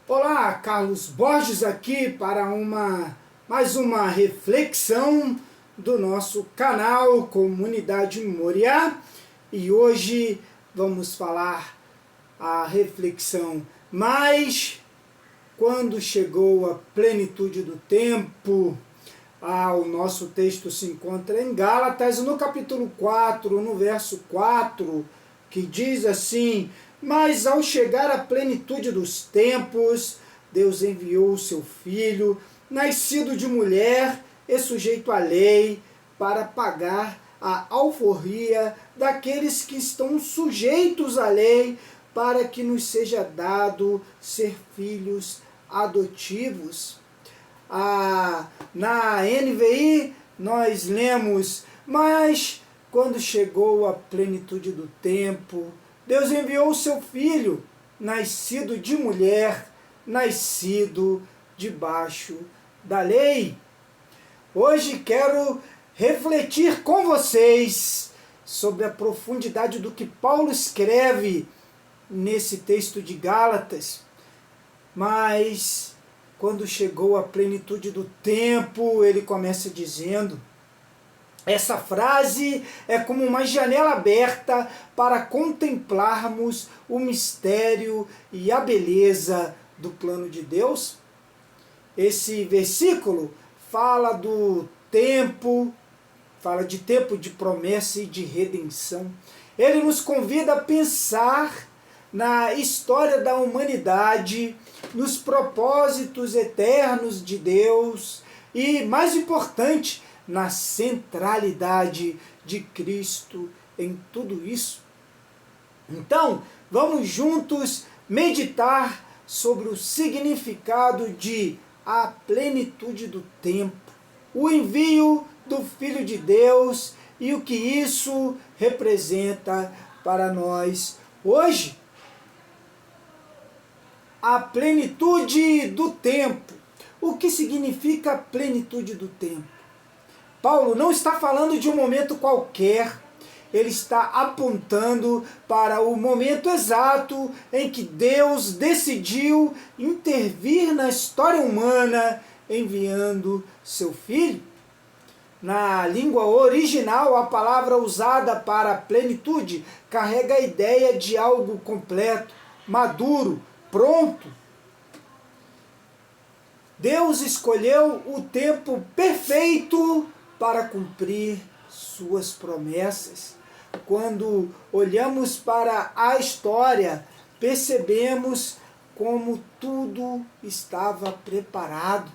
Olá, Carlos Borges aqui para mais uma reflexão do nosso canal Comunidade Moriá. E hoje vamos falar a reflexão, mas quando chegou a plenitude do tempo. O nosso texto se encontra em Gálatas, no capítulo 4, no verso 4, que diz assim: mas ao chegar à plenitude dos tempos, Deus enviou o seu Filho, nascido de mulher e sujeito à lei, para pagar a alforria daqueles que estão sujeitos à lei, para que nos seja dado ser filhos adotivos. Na NVI nós lemos: mas quando chegou a plenitude do tempo, Deus enviou o seu Filho, nascido de mulher, nascido debaixo da lei. Hoje quero refletir com vocês sobre a profundidade do que Paulo escreve nesse texto de Gálatas. Mas quando chegou a plenitude do tempo, ele começa dizendo: essa frase é como uma janela aberta para contemplarmos o mistério e a beleza do plano de Deus. Esse versículo fala do tempo, fala de tempo de promessa e de redenção. Ele nos convida a pensar na história da humanidade, nos propósitos eternos de Deus e, mais importante, na centralidade de Cristo em tudo isso. Então, vamos juntos meditar sobre o significado de a plenitude do tempo, o envio do Filho de Deus e o que isso representa para nós hoje. A plenitude do tempo. O que significa a plenitude do tempo? Paulo não está falando de um momento qualquer, ele está apontando para o momento exato em que Deus decidiu intervir na história humana, enviando seu Filho. Na língua original, a palavra usada para plenitude carrega a ideia de algo completo, maduro, pronto. Deus escolheu o tempo perfeito para cumprir suas promessas. Quando olhamos para a história, percebemos como tudo estava preparado.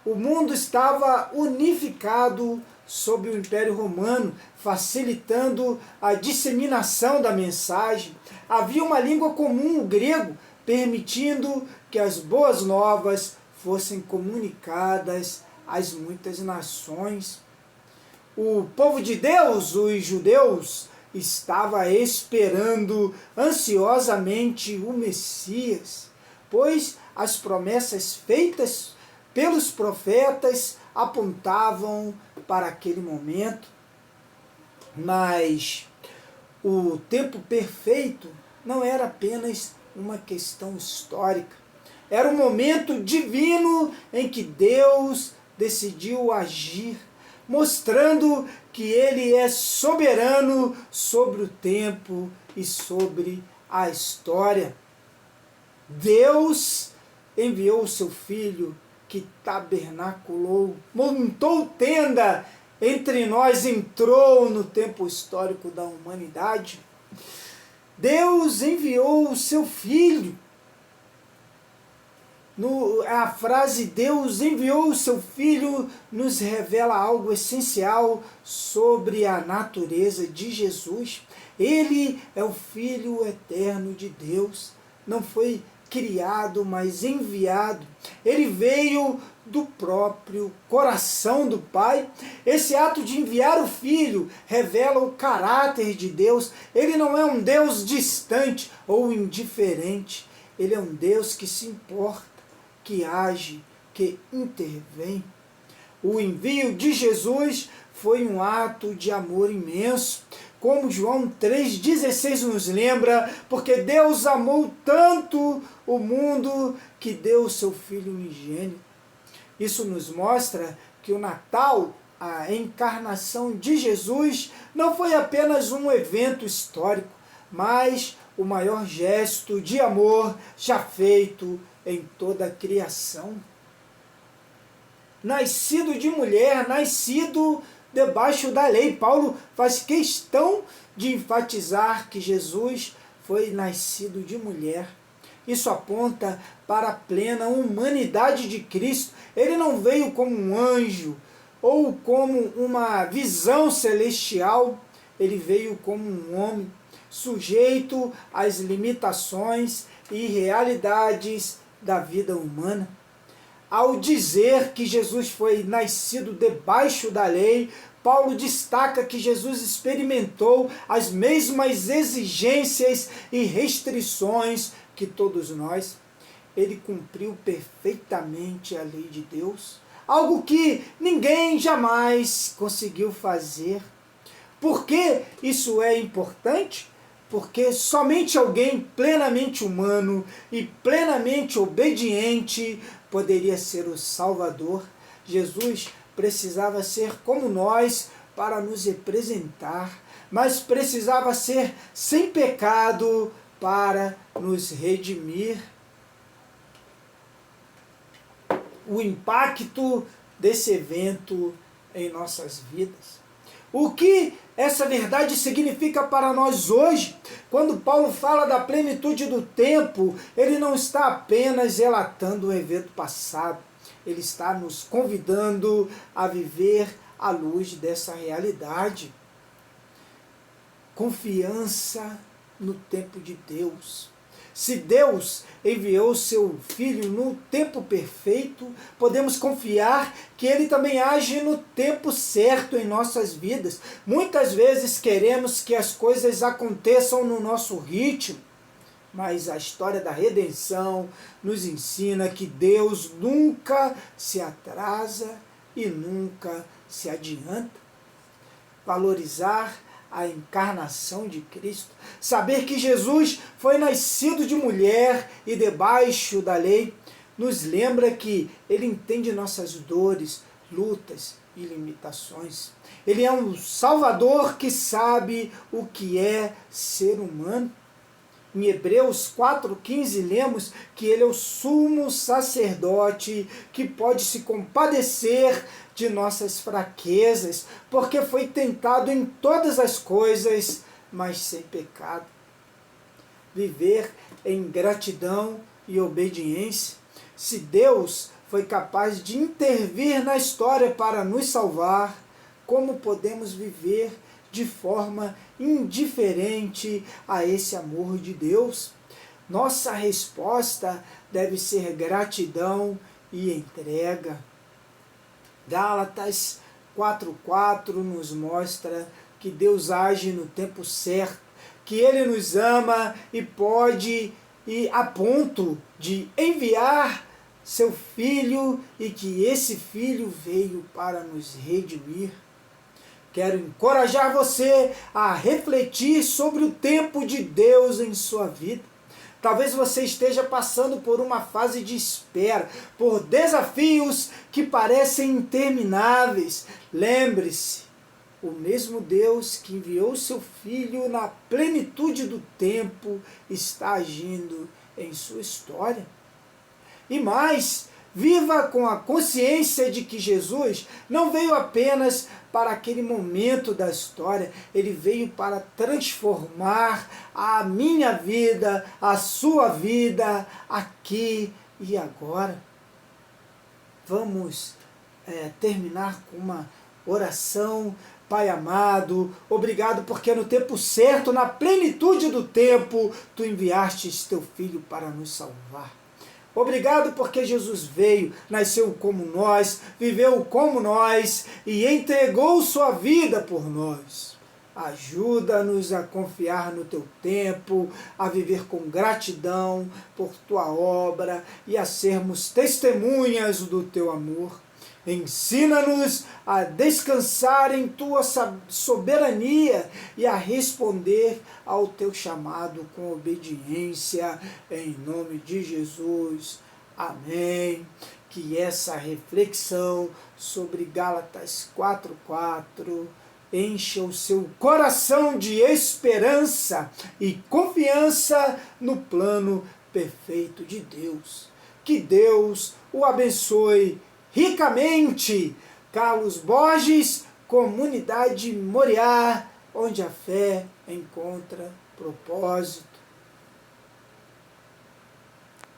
O mundo estava unificado sob o Império Romano, facilitando a disseminação da mensagem. Havia uma língua comum, o grego, permitindo que as boas novas fossem comunicadas às muitas nações. O povo de Deus, os judeus, estava esperando ansiosamente o Messias, pois as promessas feitas pelos profetas apontavam para aquele momento. Mas o tempo perfeito não era apenas uma questão histórica. Era um momento divino em que Deus decidiu agir, mostrando que Ele é soberano sobre o tempo e sobre a história. Deus enviou o seu Filho, que tabernaculou, montou tenda entre nós, entrou no tempo histórico da humanidade. Deus enviou o seu Filho. A frase Deus enviou o seu Filho nos revela algo essencial sobre a natureza de Jesus. Ele é o Filho eterno de Deus. Não foi criado, mas enviado. Ele veio do próprio coração do Pai. Esse ato de enviar o Filho revela o caráter de Deus. Ele não é um Deus distante ou indiferente. Ele é um Deus que se importa, que age, que intervém. O envio de Jesus foi um ato de amor imenso. como João 3,16 nos lembra, porque Deus amou tanto o mundo que deu o seu Filho unigênito. Isso nos mostra que o Natal, a encarnação de Jesus, não foi apenas um evento histórico, mas o maior gesto de amor já feito em toda a criação. Nascido de mulher, nascido debaixo da lei. Paulo faz questão de enfatizar que Jesus foi nascido de mulher. Isso aponta para a plena humanidade de Cristo. Ele não veio como um anjo ou como uma visão celestial. Ele veio como um homem, sujeito às limitações e realidades da vida humana. Ao dizer que Jesus foi nascido debaixo da lei, Paulo destaca que Jesus experimentou as mesmas exigências e restrições que todos nós. Ele cumpriu perfeitamente a lei de Deus, algo que ninguém jamais conseguiu fazer. Por que isso é importante? Porque somente alguém plenamente humano e plenamente obediente poderia ser o Salvador. Jesus precisava ser como nós para nos representar, mas precisava ser sem pecado para nos redimir. O impacto desse evento em nossas vidas. O que essa verdade significa para nós hoje? Quando Paulo fala da plenitude do tempo, ele não está apenas relatando um evento passado, ele está nos convidando a viver à luz dessa realidade. Confiança no tempo de Deus. Se Deus enviou seu Filho no tempo perfeito, podemos confiar que Ele também age no tempo certo em nossas vidas. Muitas vezes queremos que as coisas aconteçam no nosso ritmo, mas a história da redenção nos ensina que Deus nunca se atrasa e nunca se adianta. Valorizar a encarnação de Cristo, saber que Jesus foi nascido de mulher e debaixo da lei, nos lembra que Ele entende nossas dores, lutas e limitações. Ele é um Salvador que sabe o que é ser humano. Em Hebreus 4,15 lemos que Ele é o sumo sacerdote que pode se compadecer de nossas fraquezas, porque foi tentado em todas as coisas, mas sem pecado. Viver em gratidão e obediência. Se Deus foi capaz de intervir na história para nos salvar, como podemos viver de forma indiferente a esse amor de Deus? Nossa resposta deve ser gratidão e entrega. Gálatas 4,4 nos mostra que Deus age no tempo certo, que Ele nos ama e pode ir a ponto de enviar seu Filho e que esse Filho veio para nos redimir. Quero encorajar você a refletir sobre o tempo de Deus em sua vida. Talvez você esteja passando por uma fase de espera, por desafios que parecem intermináveis. Lembre-se, o mesmo Deus que enviou seu Filho na plenitude do tempo está agindo em sua história. E mais, viva com a consciência de que Jesus não veio apenas para aquele momento da história, Ele veio para transformar a minha vida, a sua vida, aqui e agora. Vamos terminar com uma oração. Pai amado, obrigado porque no tempo certo, na plenitude do tempo, Tu enviastes Teu Filho para nos salvar. Obrigado porque Jesus veio, nasceu como nós, viveu como nós e entregou sua vida por nós. Ajuda-nos a confiar no Teu tempo, a viver com gratidão por Tua obra e a sermos testemunhas do Teu amor. Ensina-nos a descansar em tua soberania e a responder ao teu chamado com obediência, em nome de Jesus. Amém. Que essa reflexão sobre Gálatas 4:4 encha o seu coração de esperança e confiança no plano perfeito de Deus. Que Deus o abençoe ricamente. Carlos Borges, Comunidade Moriá, onde a fé encontra propósito.